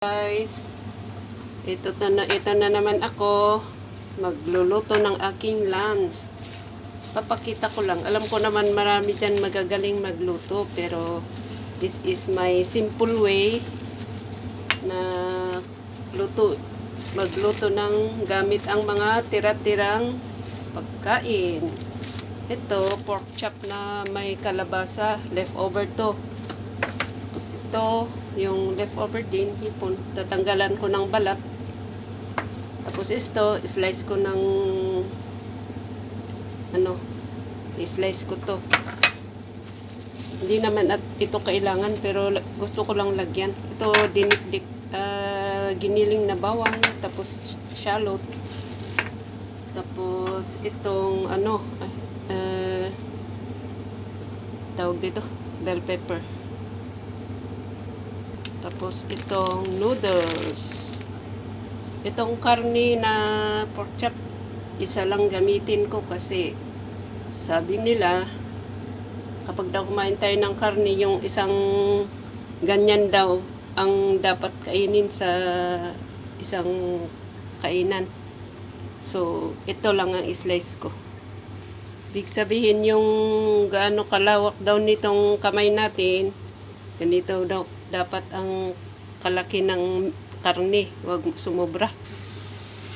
Guys, ito na naman ako magluluto ng aking lunch. Papakita ko lang. Alam ko naman marami dyan magagaling magluto, pero this is my simple way na magluto ng gamit ang mga tira-tirang pagkain. Ito, pork chop na may kalabasa, leftover to. Tapos ito, yung leftover din, hipon. Tatanggalan ko ng balat. Tapos ito, slice ko ng slice ko to. Hindi naman at ito kailangan, pero gusto ko lang lagyan. Ito, giniling na bawang, tapos shallot. Tapos itong tawag dito, bell pepper. Tapos itong noodles. Itong karne na pork chop, isa lang gamitin ko kasi sabi nila kapag daw kumain tayo ng karne, yung isang ganyan daw ang dapat kainin sa isang kainan. So, ito lang ang slice ko. Big sabihin yung gaano kalawak daw nitong kamay natin, ganito daw dapat ang kalaki ng karne, wag sumobra.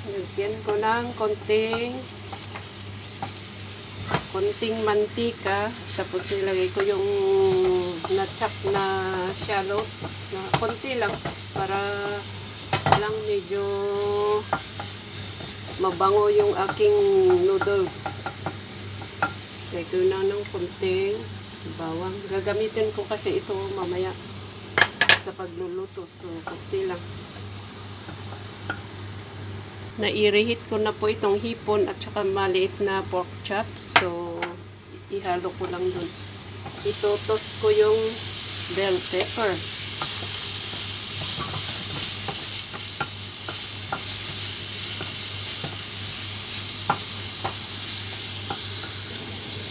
Lagyan ko ng konting mantika, tapos nilagay ko yung na-chop na shallot na konti lang para lang medyo mabango yung aking noodles. Lagay ko na ng konting bawang. Gagamitin ko kasi ito mamaya sa pagluluto. So, konti lang. Nairehit ko na po itong hipon at saka maliit na pork chop. So, ihalo ko lang dun. Itotos ko yung bell pepper.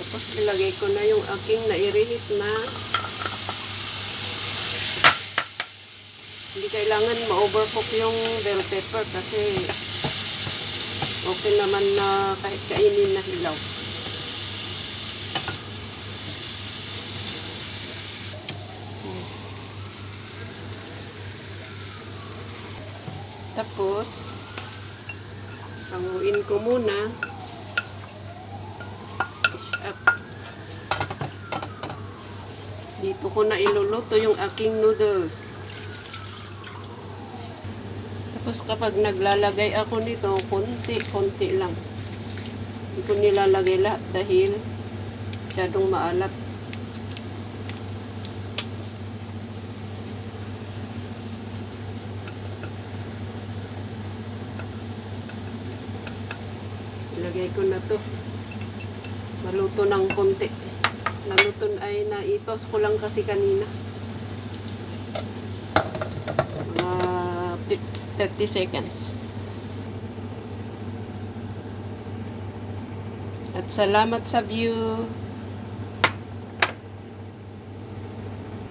Tapos ilagay ko na yung aking nairehit na. Hindi kailangan ma-overcook yung bell pepper kasi okay naman na kahit kainin na hilaw. Tapos, hanguin ko muna. Fish up. Dito ko na iluluto yung aking noodles. Tapos kapag naglalagay ako nito, konti lang. Hindi ko nilalagay lahat dahil masyadong maalat. Ilagay ko na to. Maluto ng konti. Naluto ay naitos ko lang kasi kanina. Mga 30 seconds. At salamat sa view.